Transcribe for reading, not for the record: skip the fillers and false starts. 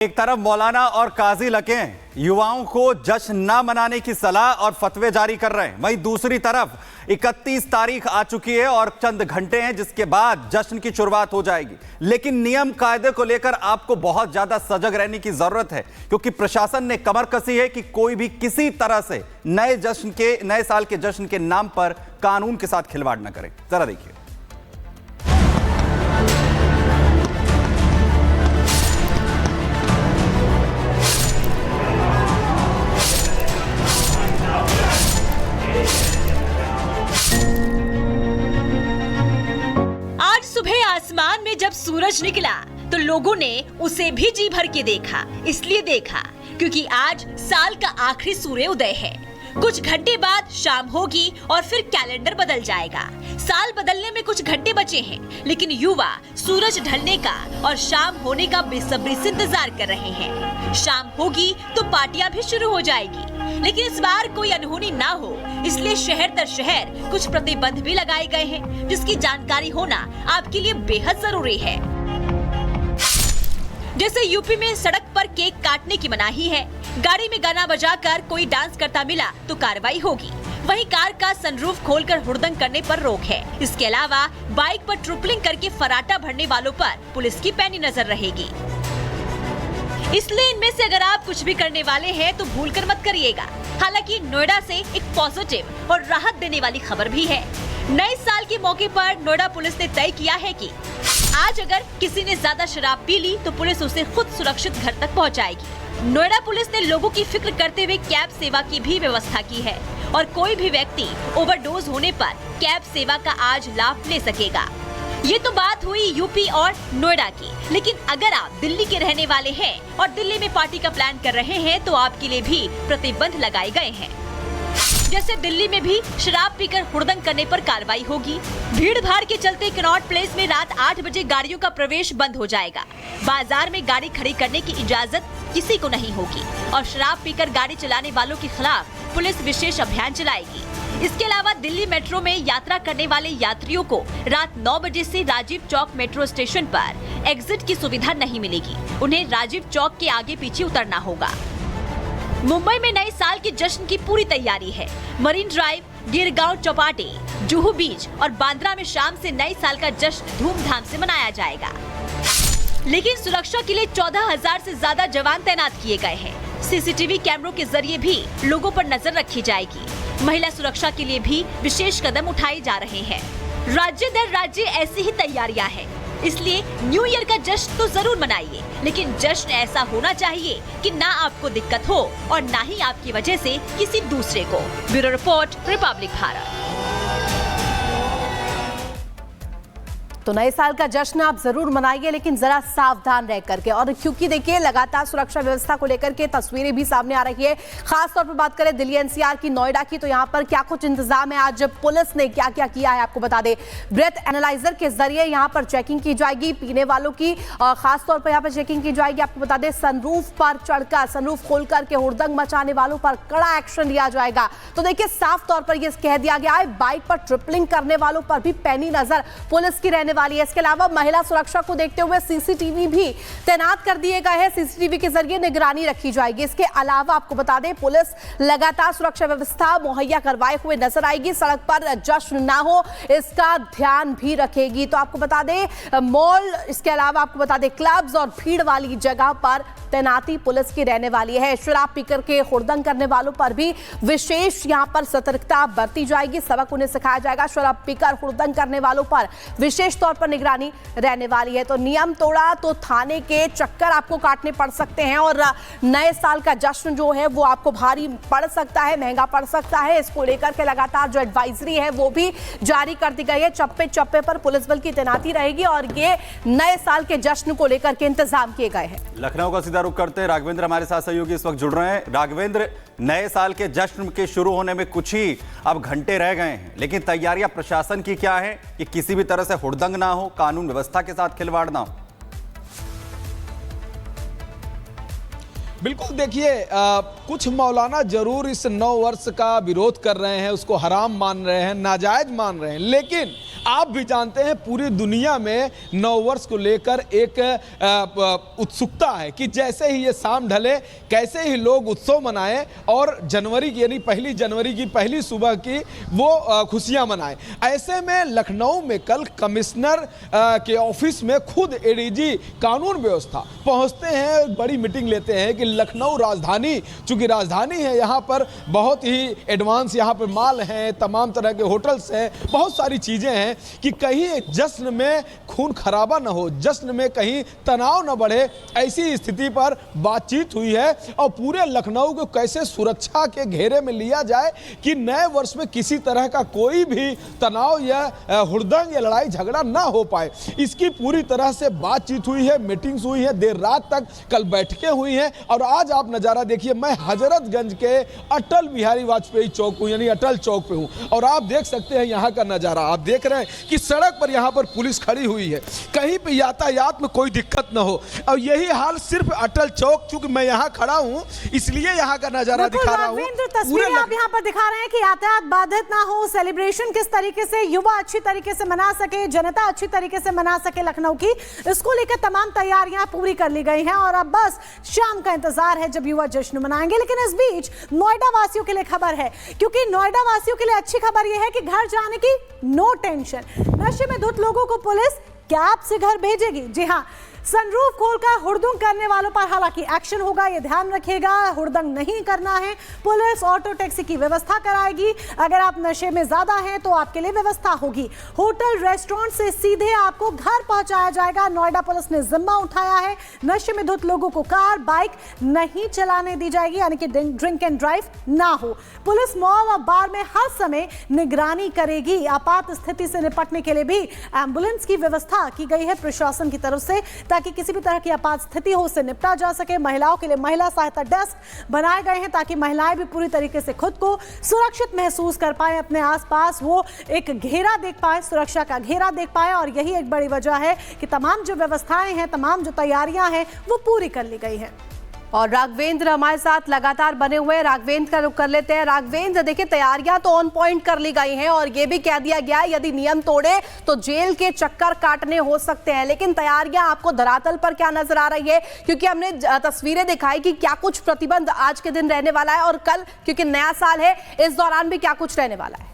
एक तरफ मौलाना और काजी लगे युवाओं को जश्न न मनाने की सलाह और फतवे जारी कर रहे हैं, वहीं दूसरी तरफ 31 तारीख आ चुकी है और चंद घंटे हैं जिसके बाद जश्न की शुरुआत हो जाएगी। लेकिन नियम कायदे को लेकर आपको बहुत ज्यादा सजग रहने की जरूरत है, क्योंकि प्रशासन ने कमर कसी है कि कोई भी किसी तरह से नए साल के जश्न के नाम पर कानून के साथ खिलवाड़ न करे। जरा देखिए। सुबह आसमान में जब सूरज निकला तो लोगों ने उसे भी जी भर के देखा। इसलिए देखा क्योंकि आज साल का आखिरी सूर्योदय है। कुछ घंटे बाद शाम होगी और फिर कैलेंडर बदल जाएगा। साल बदलने में कुछ घंटे बचे हैं, लेकिन युवा सूरज ढलने का और शाम होने का बेसब्री से इंतजार कर रहे हैं। शाम होगी तो पार्टियां भी शुरू हो जाएगी, लेकिन इस बार कोई अनहोनी ना हो इसलिए शहर दर शहर कुछ प्रतिबंध भी लगाए गए हैं, जिसकी जानकारी होना आपके लिए बेहद जरूरी है। जैसे यूपी में सड़क पर केक काटने की मनाही है, गाड़ी में गाना बजाकर कोई डांस करता मिला तो कार्रवाई होगी। वहीं कार का सनरूफ खोलकर हुड़दंग करने पर रोक है। इसके अलावा बाइक पर ट्रिपलिंग करके फराटा भरने वालों पर पुलिस की पैनी नजर रहेगी। इसलिए इनमें से अगर आप कुछ भी करने वाले हैं तो भूलकर मत करिएगा। हालांकि नोएडा से एक पॉजिटिव और राहत देने वाली खबर भी है। नए साल के मौके पर नोएडा पुलिस ने तय किया है कि आज अगर किसी ने ज्यादा शराब पी ली तो पुलिस उसे खुद सुरक्षित घर तक पहुंचाएगी। नोएडा पुलिस ने लोगों की फिक्र करते हुए कैब सेवा की भी व्यवस्था की है और कोई भी व्यक्ति ओवरडोज होने पर कैब सेवा का आज लाभ ले सकेगा। ये तो बात हुई यूपी और नोएडा की, लेकिन अगर आप दिल्ली के रहने वाले हैं और दिल्ली में पार्टी का प्लान कर रहे हैं तो आपके लिए भी प्रतिबंध लगाए गए हैं। जैसे दिल्ली में भी शराब पीकर हुड़दंग करने पर कार्रवाई होगी। भीड़ भाड़ के चलते कनॉट प्लेस में रात 8 बजे गाड़ियों का प्रवेश बंद हो जाएगा। बाजार में गाड़ी खड़ी करने की इजाजत किसी को नहीं होगी और शराब पीकर गाड़ी चलाने वालों के खिलाफ पुलिस विशेष अभियान चलाएगी। इसके अलावा दिल्ली मेट्रो में यात्रा करने वाले यात्रियों को रात 9 बजे से राजीव चौक मेट्रो स्टेशन पर एग्जिट की सुविधा नहीं मिलेगी। उन्हें राजीव चौक के आगे पीछे उतरना होगा। मुंबई में नए साल के जश्न की पूरी तैयारी है। मरीन ड्राइव, गिरगांव चौपाटी, जुहू बीच और बांद्रा में शाम से नए साल का जश्न धूमधाम से मनाया जाएगा। लेकिन सुरक्षा के लिए 14,000 से ज्यादा जवान तैनात किए गए हैं। सीसीटीवी कैमरों के जरिए भी लोगों पर नजर रखी जाएगी। महिला सुरक्षा के लिए भी विशेष कदम उठाए जा रहे हैं। राज्य दर राज्य ऐसी ही तैयारियां हैं। इसलिए न्यू ईयर का जश्न तो जरूर मनाइए, लेकिन जश्न ऐसा होना चाहिए कि ना आपको दिक्कत हो और ना ही आपकी वजह से किसी दूसरे को। Bureau report, Republic Bharat. तो नए साल का जश्न आप जरूर मनाइए, लेकिन जरा सावधान रह करके। और क्योंकि देखिए लगातार सुरक्षा व्यवस्था को लेकर के तस्वीरें भी सामने आ रही है। खास तौर पर बात करें दिल्ली एनसीआर की, नोएडा की, तो यहाँ पर क्या कुछ इंतजाम है। आज पुलिस ने क्या क्या किया है आपको बता दें। ब्रेथ एनालाइजर के जरिए यहाँ पर चेकिंग की जाएगी पीने वालों की, और खास तौर पर यहाँ पर चेकिंग की जाएगी। आपको बता दें सनरूफ पर चढ़कर, सनरूफ खोल करके हुड़दंग मचाने वालों पर कड़ा एक्शन लिया जाएगा। तो देखिए साफ तौर पर यह कह दिया गया है, बाइक पर ट्रिपलिंग करने वालों पर भी पैनी नजर पुलिस की रहने वाली है। इसके अलावा महिला सुरक्षा को देखते हुए सीसीटीवी भी तैनात कर दिए गए हैं। सीसीटीवी के जरिए निगरानी रखी जाएगी। इसके अलावा आपको बता दें पुलिस लगातार सुरक्षा व्यवस्था मुहैया करवाए हुए नजर आएगी। सड़क पर जश्न ना हो इसका ध्यान भी रखेगी। तो आपको बता दें मॉल, इसके अलावा आपको बता दें क्लब्स और भीड़ वाली जगह पर तैनाती पुलिस की रहने वाली है। शराब पीकर के हुड़दंग करने वालों पर भी विशेष यहां पर सतर्कता बरती जाएगी। सबक उन्हें सिखाया जाएगा। शराब पीकर हुड़दंग करने वालों पर विशेष तौर पर निगरानी रहने वाली है। तो नियम तोड़ा तो थाने के चक्कर आपको काटने पड़ सकते हैं और नए साल का जश्न जो है वो आपको भारी पड़ सकता है, महंगा पड़ सकता है। इसको लेकर के लगातार जो एडवाइजरी है वो भी जारी कर दी गई है। चप्पे चप्पे पर पुलिस बल की तैनाती रहेगी और ये नए साल के जश्न को लेकर के इंतजाम किए गए हैं। लखनऊ का रुख करते हैं। राघवेंद्र हमारे साथ सहयोगी इस वक्त जुड़ रहे हैं। राघवेंद्र, नए साल के जश्न के शुरू होने में कुछ ही अब घंटे रह गए हैं, लेकिन तैयारियां प्रशासन की क्या है कि किसी भी तरह से हुड़दंग ना हो, कानून व्यवस्था के साथ खिलवाड़ ना हो? बिल्कुल देखिए, कुछ मौलाना जरूर इस नव वर्ष का विरोध कर रहे हैं, उसको हराम मान रहे हैं, नाजायज मान रहे हैं, लेकिन आप भी जानते हैं पूरी दुनिया में नववर्ष को लेकर एक उत्सुकता है कि जैसे ही ये शाम ढले कैसे ही लोग उत्सव मनाएं और जनवरी की यानी 1 जनवरी की पहली सुबह की वो खुशियां मनाएं। ऐसे में लखनऊ में कल कमिश्नर के ऑफिस में खुद एडीजी कानून व्यवस्था पहुंचते हैं, बड़ी मीटिंग लेते हैं कि लखनऊ राजधानी, चूंकि राजधानी है, यहाँ पर बहुत ही एडवांस यहाँ पर माल हैं, तमाम तरह के होटल्स हैं, बहुत सारी चीजें हैं कि कहीं जश्न में खून खराबा न हो, जश्न में कहीं तनाव न बढ़े, ऐसी स्थिति पर बातचीत हुई है। और पूरे लखनऊ को कैसे सुरक्षा के घेरे में लिया जाए कि नए वर्ष में किसी तरह का कोई भी तनाव या हुड़दंग या लड़ाई झगड़ा ना हो पाए, इसकी पूरी तरह से बातचीत हुई है, मीटिंग्स हुई है, देर रात तक कल बैठकें हुई हैं। और आज आप नजारा देखिए, मैं हजरतगंज के अटल बिहारी वाजपेयी चौक हूं, यानी अटल चौक पे हूं, और आप देख सकते हैं यहाँ का नजारा। आप देख रहे हैं कि सड़क पर यहाँ पर पुलिस खड़ी हुई है, कहीं पे यातायात में कोई दिक्कत न हो। और यही हाल सिर्फ अटल चौक, चूंकि मैं यहाँ खड़ा हूँ इसलिए यहाँ का नजारा दिखा रहा हूँ। तस्वीरें आप यहाँ पर दिखा रहे हैं कि यातायात बाधित ना हो, सेलिब्रेशन किस तरीके से युवा अच्छी तरीके से मना सके, जनता अच्छी तरीके से मना सके लखनऊ की, इसको लेकर तमाम तैयारियां पूरी कर ली गई हैं। और अब बस शाम का इंतजार है जब युवा जश्न मनाएंगे। लेकिन इस बीच नोएडा वासियों के लिए खबर है, क्योंकि नोएडा वासियों के लिए अच्छी खबर यह है कि घर जाने की नो टेंशन। नशे में धुत लोगों को पुलिस कैब से घर भेजेगी। जी हाँ, सनरूफ खोलकर हुड़दंग करने वालों पर हालांकि एक्शन होगा, ये ध्यान रखिएगा, हुड़दंग नहीं करना है। पुलिस ऑटो टैक्सी की व्यवस्था कराएगी, अगर आप नशे में ज्यादा हैं तो आपके लिए व्यवस्था होगी। होटल रेस्टोरेंट से सीधे आपको घर पहुंचाया जाएगा। नोएडा पुलिस ने जिम्मा उठाया है, नशे में धुत लोगों को कार बाइक नहीं चलाने दी जाएगी, यानी कि ड्रिंक एंड ड्राइव ना हो। पुलिस मॉल और बार में हर समय निगरानी करेगी। आपात स्थिति से निपटने के लिए भी एम्बुलेंस की व्यवस्था की गई है प्रशासन की तरफ से, ताकि किसी भी तरह की आपात स्थिति हो उससे निपटा जा सके। महिलाओं के लिए महिला सहायता डेस्क बनाए गए हैं ताकि महिलाएं भी पूरी तरीके से खुद को सुरक्षित महसूस कर पाए, अपने आसपास वो एक घेरा देख पाए, सुरक्षा का घेरा देख पाए। और यही एक बड़ी वजह है कि तमाम जो व्यवस्थाएं हैं, तमाम जो तैयारियां हैं वो पूरी कर ली गई हैं। और राघवेंद्र हमारे साथ लगातार बने हुए हैं, राघवेंद्र का रुख कर लेते हैं। राघवेंद्र, देखिए तैयारियां तो ऑन पॉइंट कर ली गई हैं और ये भी कह दिया गया है यदि नियम तोड़े तो जेल के चक्कर काटने हो सकते हैं, लेकिन तैयारियां आपको धरातल पर क्या नजर आ रही है? क्योंकि हमने तस्वीरें दिखाई कि क्या कुछ प्रतिबंध आज के दिन रहने वाला है और कल, क्योंकि नया साल है, इस दौरान भी क्या कुछ रहने वाला है?